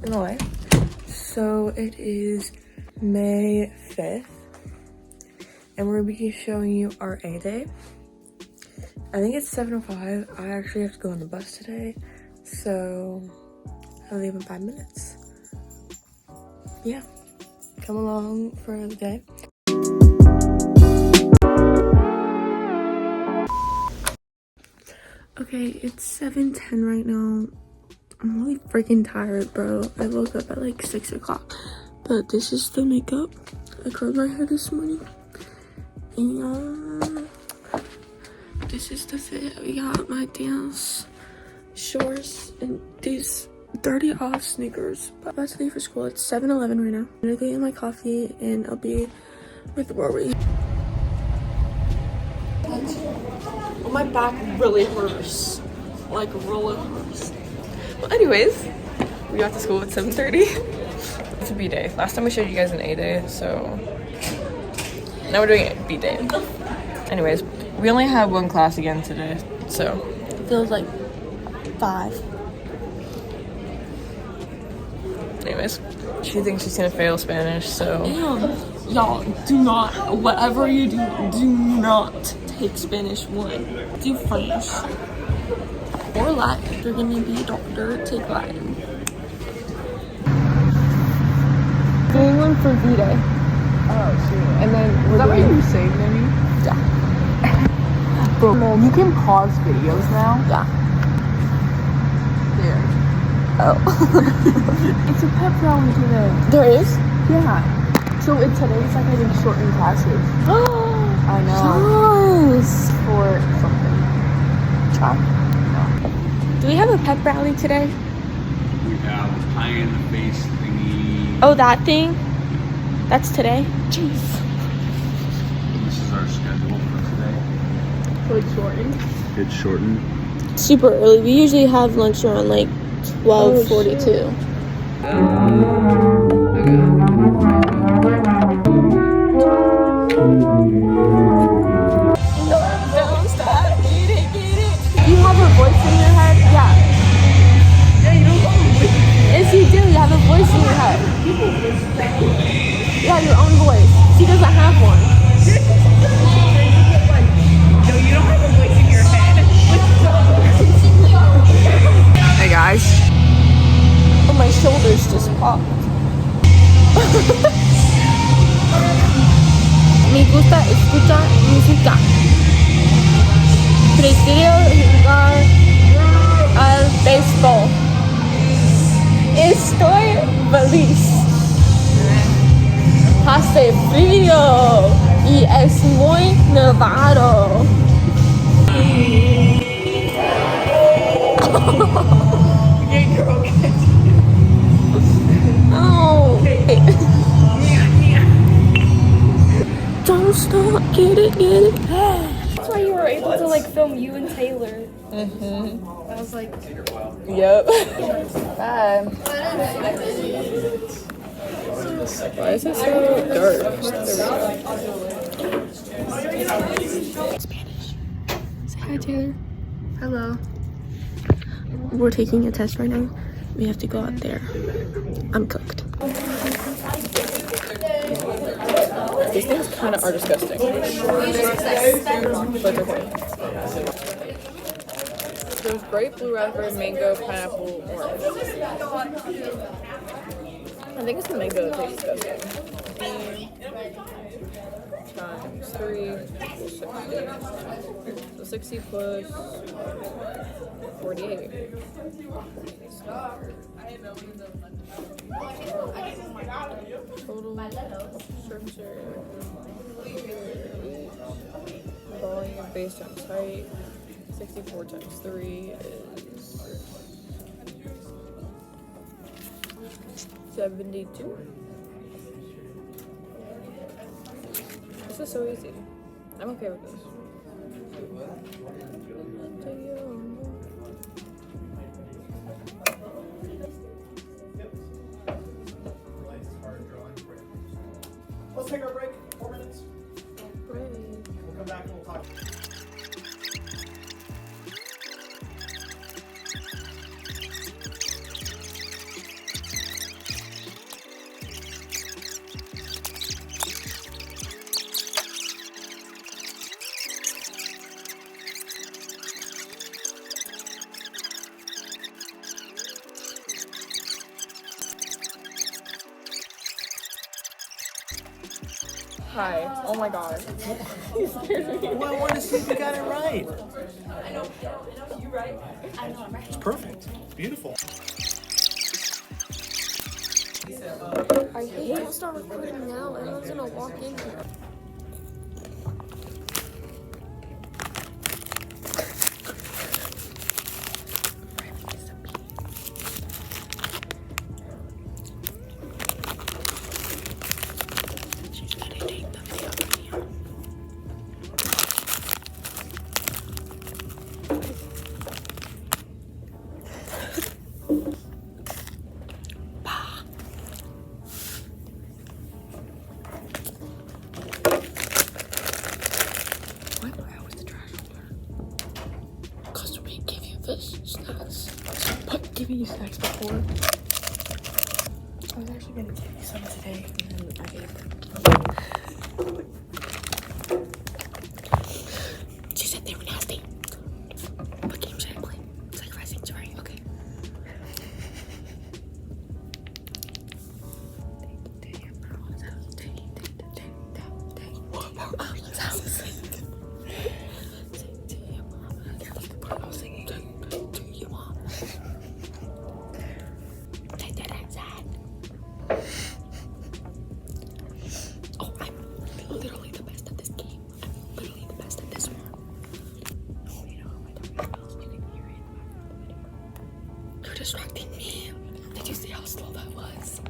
in LA. So it is May 5th, and we're gonna be showing you our A day. I think it's 7:05. I actually have to go on the bus today, so I'll leave in 5 minutes. Yeah, come along for the day. Okay, it's 7:10 right now. I'm really freaking tired, bro. I woke up at like 6 o'clock. But this is the makeup. I curled my hair this morning. And this is the fit. We got my dance shorts and these 30 off sneakers. But about to leave for school. It's 7:11 right now. I'm gonna go get my coffee and I'll be with Rory. Oh, my back really hurts. Like really hurts. Well, anyways, we got to school at 7:30. It's a B day. Last time we showed you guys an A day, so now we're doing a B day. Anyways, we only have one class again today, so it feels like 5. Anyways, she thinks she's gonna fail Spanish, so y'all do not, whatever you do not take Spanish 1. Do French or Latin. If you're gonna be a doctor, take Latin. Doing one for V Day. Oh, shoot. And then Is that what you saved, Nemi? Yeah. Bro, you can pause videos now? Yeah. There. Oh. It's a pep rally today. There is? Yeah. So today's like I think shortened classes. I know. Nice. For something. Try. No. Do we have a pep rally today? We have the pie in the face thingy. Oh, that thing? That's today? Jeez. This is our schedule for today. So it's shortened. It's shortened. Super early. We usually have lunch around like 12:42. Don't stop, get it. You have a voice in your head? Yeah. Yeah, you don't have a voice. Yes, you do. You have a voice in your head. Yeah, your own voice. She doesn't have one. No, you don't have a voice in your head. Hey guys. Oh, my shoulders just popped. Me gusta escuchar música. Prefiero jugar al béisbol. Estoy feliz. Hace frío y es muy nevado. Yeah, you're okay. Oh. Don't stop, get it. That's why you were able to like film you and Taylor. I was like, Yep. Bye. Why is it so dark? Spanish. Say hi, Taylor. Hello. We're taking a test right now. We have to go out there. I'm cooked. These things kind of are disgusting. But okay. There's grape, blue raspberry, mango, pineapple, orange. I think it's the mango that tastes disgusting. Times 3 equals 60. So 60 plus 48. Total surface area. Volume based times height. 64 times 3 is 72. This is so easy. I'm okay with this. Let's take our break, 4 minutes. Great. We'll come back and we'll talk. Hi. Oh my god. You scared me. Well, I wanted to see if you got it right. It's perfect. Beautiful. I hate to start recording now. Everyone's gonna walk in here. What? Giving you snacks before? I was actually gonna give you some today, and then I ate them. She said they were nasty. What game should I play? Sacrificing Jory. Okay. Oh, I'm literally the best at this game. I'm literally the best at this one. Oh, you know, my dog smells. You can hear it. You're distracting me. Did you see how slow that was?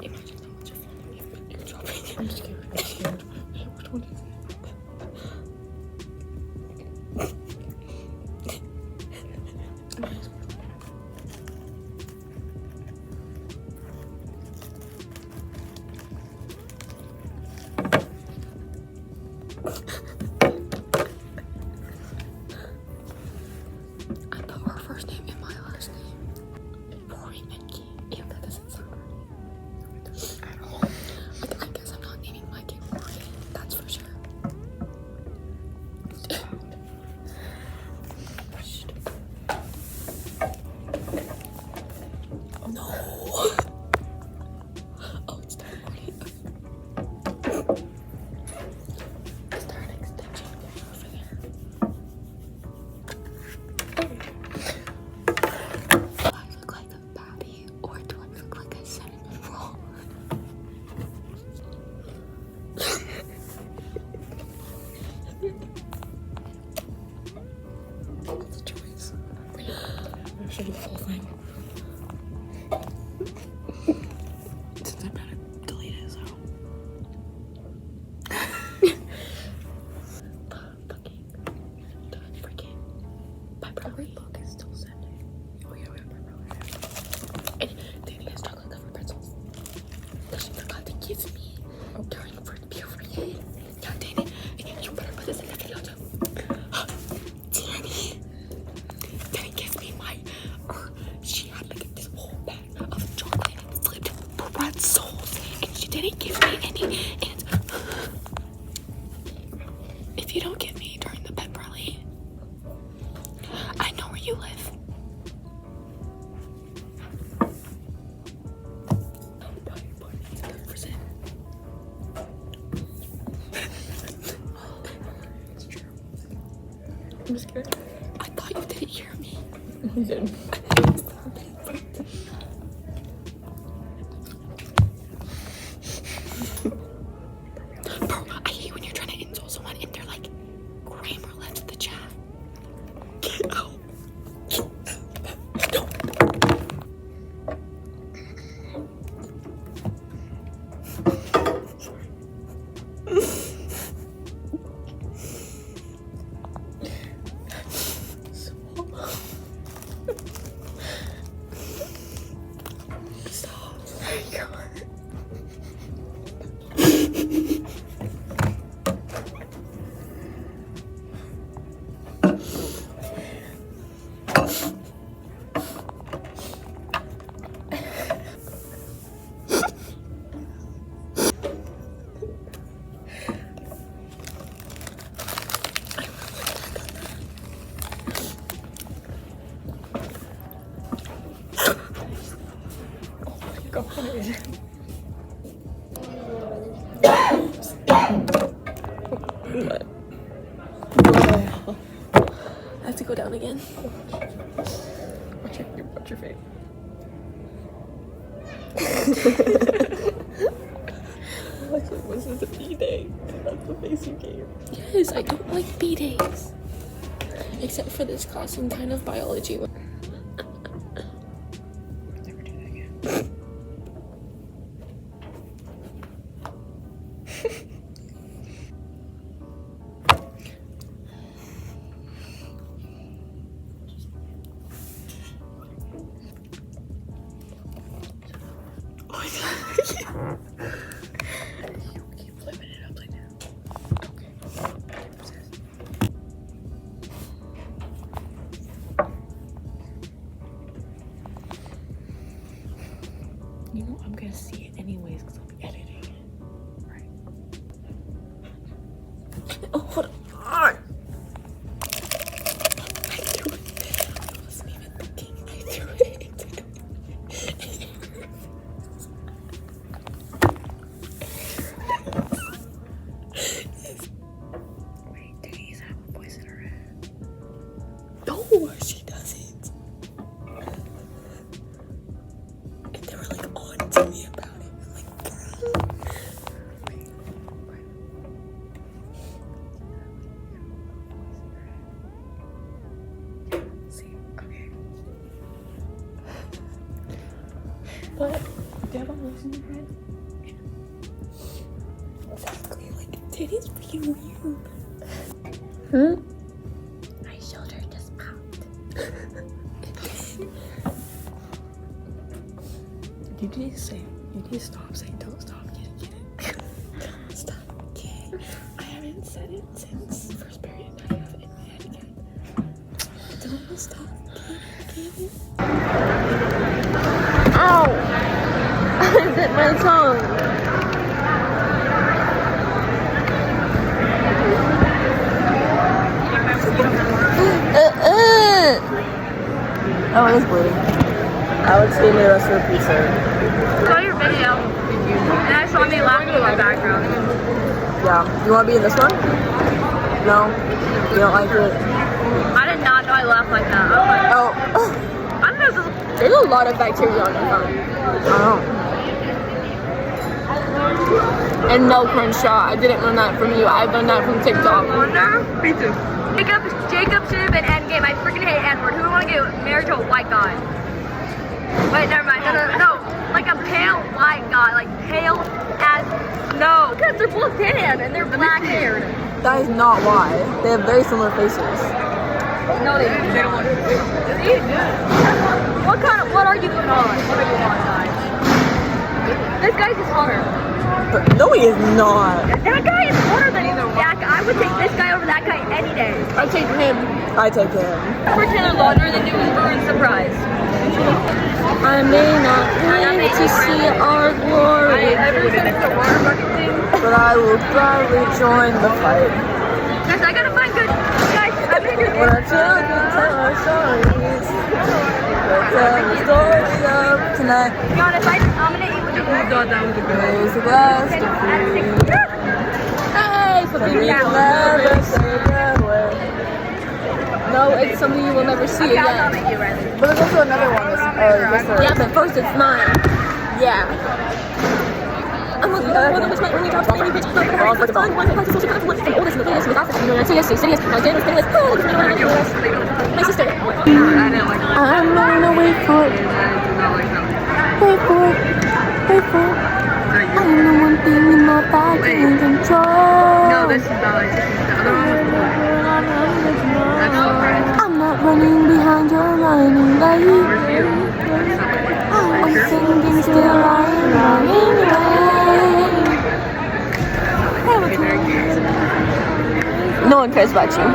Imagine how much fun you're dropping. I'm scared. I'm scared. Which one is it? I put her first name in my last name. Rory and Key. Ew, that doesn't sound right. At all. I guess I'm not naming my kid Rory. That's for sure. Oh no. Oh, it's time already. Is there an extension over there? Do I look like a baddie or do I look like a cinnamon roll? It's a choice. I'll show you the whole thing. Since I'm about to delete it, so. The freaking pepperoni book is still sending. Oh yeah, we have pepperoni. And Danny has chocolate covered pretzels that she forgot to give me during first period. Yeah, Danny, you better put this in the video too. Danny gave me she had like this whole bag of chocolate and flipped pretzels, and she didn't give me any. And if you don't give me during the pep rally, I know where you live. I'm scared. I thought you didn't hear me. You didn't. Bro, I hate when you're trying to insult someone and they're like, Kramer left the chat. Get out. No. Stop. Go. I have to go down again. What's your face? Was this a B-day? That's the face you gave. Yes, I don't like B-days. Except for this class in kind of biology. Never do that again. Keep flipping it upside down. Okay. You know, I'm gonna see it anyways because I'm editing it. Right. Oh, hold on. I threw it. I wasn't even thinking. I threw it. Wait, Denise, I have a voice in her head. No, she doesn't. And they were like on to me about it. I'm like, girl. See, okay. But do you have a voice in your head? Exactly. Like, Teddy's freaking weird. My shoulder just popped. You need to say, you need to stop saying, don't stop, get it. Don't stop. Okay. I haven't said it since first period. I have it in my head again. Don't stop. Get it. Ow! I bit my tongue. Oh, it is bleeding. Alex gave me the rest of the pizza. Saw your video, and I saw me laughing in the background. Yeah. You want to be in this one? No? You don't like it? I did not know I laughed like that. I was like, Oh. I don't know if this is There's a lot of bacteria on your phone. I know. And no Crenshaw. I didn't learn that from you. I learned that from TikTok. wonder. Me too. Jacob should have been Endgame. I freaking hate N-word. Who would want to get married to a white guy? Wait, never mind. No. Like a pale white guy. Like pale as snow. Because they're both tan and they're black haired. That is not why. They have very similar faces. No, they don't want to. What are you doing on? What are you on, guys? This guy's just hotter. But no, he is not. That guy is hotter than you. Yeah, I would take this guy over that guy any day. I take him. I take him. For Taylor Lautner than doing Burn Surprise. I may not live to see our glory, Ever since the water bucket thing. but I will gladly join the fight. Guys, I gotta find good. Guys, I'm gonna do When our this. children tell our stories, we'll tell the story of tonight. Be honest, I'm gonna eat with you. I thought that was a Raise a glass to free. Hey, something you will never say away. No, it's something you will never see Okay, I'll again. nominate you, Riley. But there's also another one. Yeah, but first it's mine. Yeah. I'm when you drop any bitch, I'm the fun one. I'm social kind of one. The oldest in the biggest, with assets, you know, serious, now Jen was penniless. Oh, look at my sister. I'm running away for it. Wait for it. Wait for it. I'm the one thing in my back in control. No, this is not like this. The other one was more. That's so hard. I'm not running behind your running late. I'm singing still, I'm running away. No one cares about you.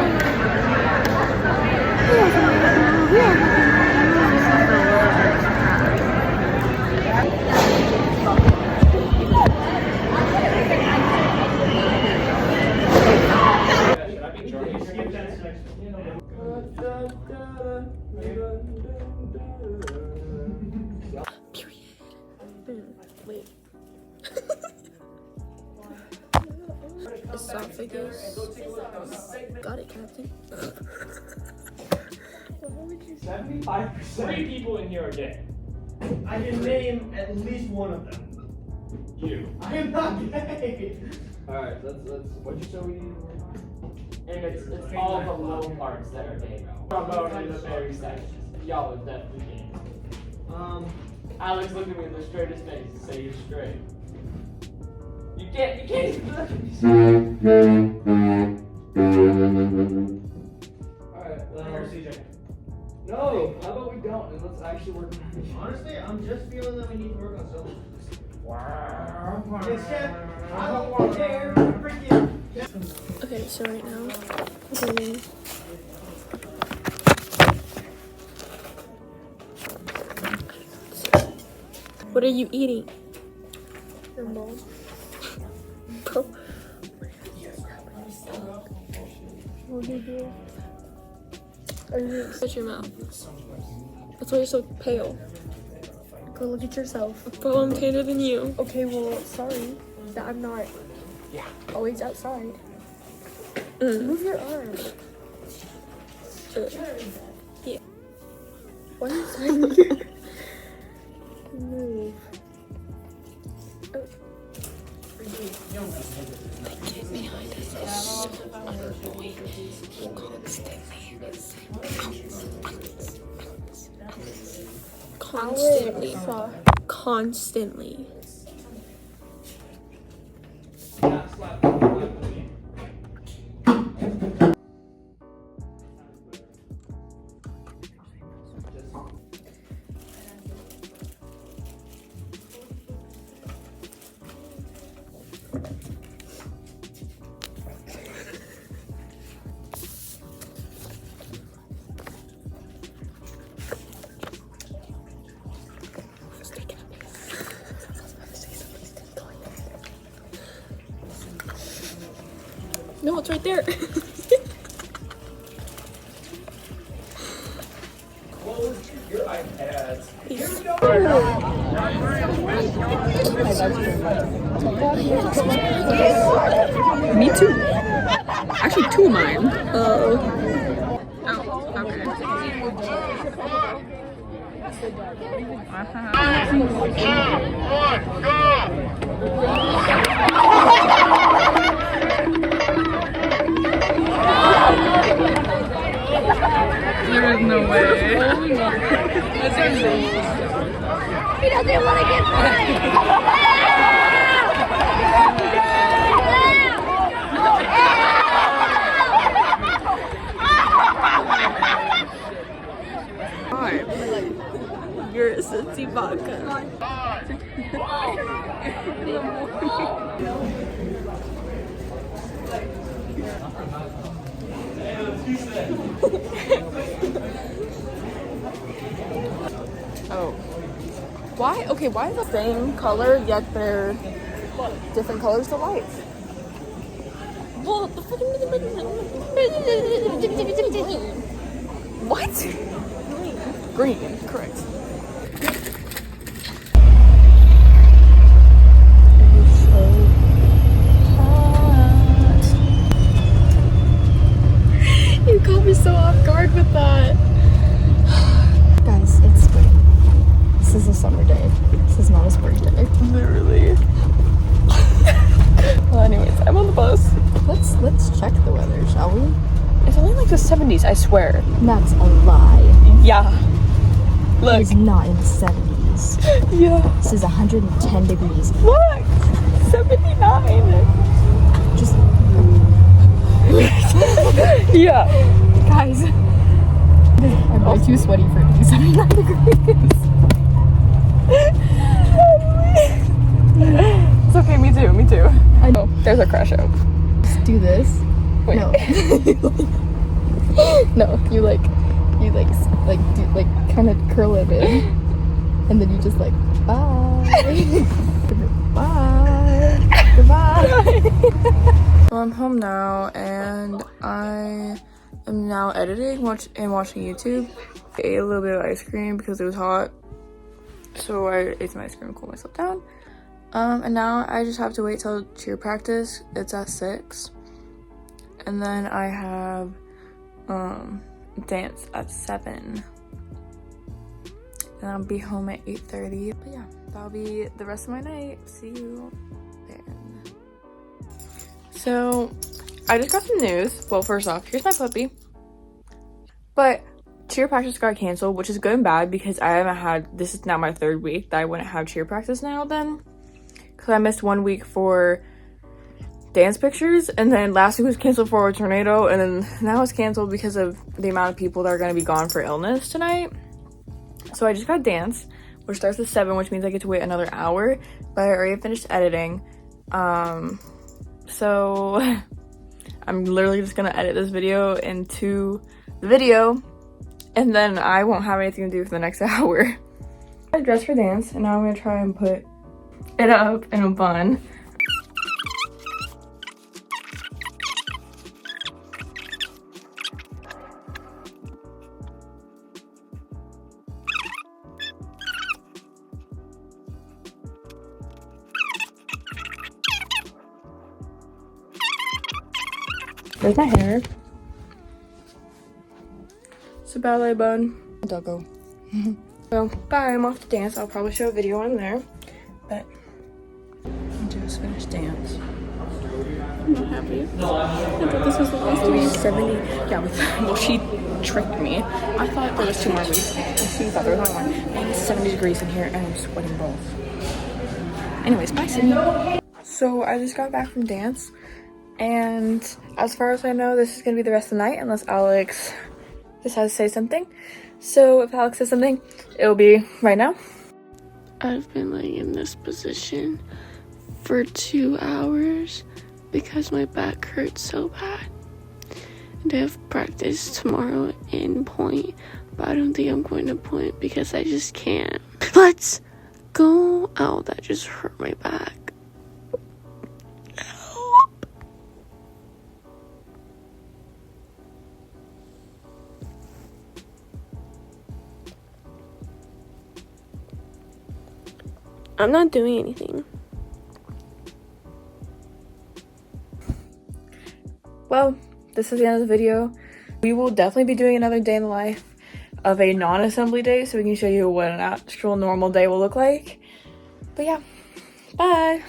Period. Wait. Esophagus. Got it, Captain. 75%. 3 people in here are gay. I can name at least one of them. You. I am not gay. Alright, let's what'd you say we need? And it's all the low parts that are gay. About in the very section. Y'all are definitely gay. Alex, look at me in the straightest face and say you're straight. You can't Alright, CJ. no, how about we don't and let's actually work on it. Honestly, I'm just feeling that we need to work on something. Yes, Chef. I don't care. Freaking. Okay, so right now, doing what are you eating? Your mom. Bro. What do you do? Shut your mouth. That's why you're so pale. Go look at yourself. Bro, I'm tanner than you. Okay, well, sorry that I'm not always outside. Move your arm. Yeah. Why are you signing here? Move. Oh. The kid behind us is so annoying. He constantly. No, it's right there. Your iPads. Me too. Actually, 2 of mine. Oh, okay. There is no way. He doesn't want to get You're a sissy vodka. Oh. Why? Okay, why is the same color yet they're different colors to lights? Well, the what? Green, correct. You caught me so off guard with that. Guys, it's spring. This is a summer day. This is not a spring day. Literally. Well, anyways, I'm on the bus. Let's check the weather, shall we? It's only like the 70s, I swear. That's a lie. Yeah. Look. It's not in the 70s. Yeah. This is 110 degrees. Look. 79. Just Yeah. guys. I'm way too sweaty for it to be 79 degrees. It's okay, me too, me too. I know. There's a crash out. Just do this. Wait. No. No, you kind of curl it in, and then you just like bye, bye, goodbye. Well, I'm home now, and I am now editing and watching YouTube. I ate a little bit of ice cream because it was hot, so I ate some ice cream to cool myself down. And now I just have to wait till cheer practice. It's at 6. And then I have dance at 7. And I'll be home at 8:30. But yeah, that'll be the rest of my night. See you then. So I just got some news. Well, first off, here's my puppy. But cheer practice got canceled, which is good and bad because I haven't had, this is now my 3rd week that I wouldn't have cheer practice now then. Because I missed 1 week for dance pictures, and then last week was canceled for a tornado, and then now it's canceled because of the amount of people that are going to be gone for illness tonight. So I just got dance, which starts at 7, which means I get to wait another hour, but I already finished editing. So I'm literally just gonna edit this video into the video, and then I won't have anything to do for the next hour. I dressed for dance, and now I'm gonna try and put it up in a bun. There's my hair. It's a ballet bun. Doggo. So, bye, I'm off to dance. I'll probably show a video on there. But, I just finished dance. I'm not happy. I thought this was the last week. 70. Yeah, well, she tricked me. I thought there was 2 more weeks. And she thought there was only 1. And it's 70 degrees in here, and I'm sweating balls. Anyways, bye, Sydney. So, I just got back from dance. And as far as I know, this is going to be the rest of the night unless Alex decides to say something. So if Alex says something, it'll be right now. I've been laying in this position for 2 hours because my back hurts so bad. And I have practice tomorrow in point, but I don't think I'm going to point because I just can't. Let's go. Ow, that just hurt my back. I'm not doing anything. Well, this is the end of the video. We will definitely be doing another day in the life of a non-assembly day so we can show you what an actual normal day will look like. But yeah, bye.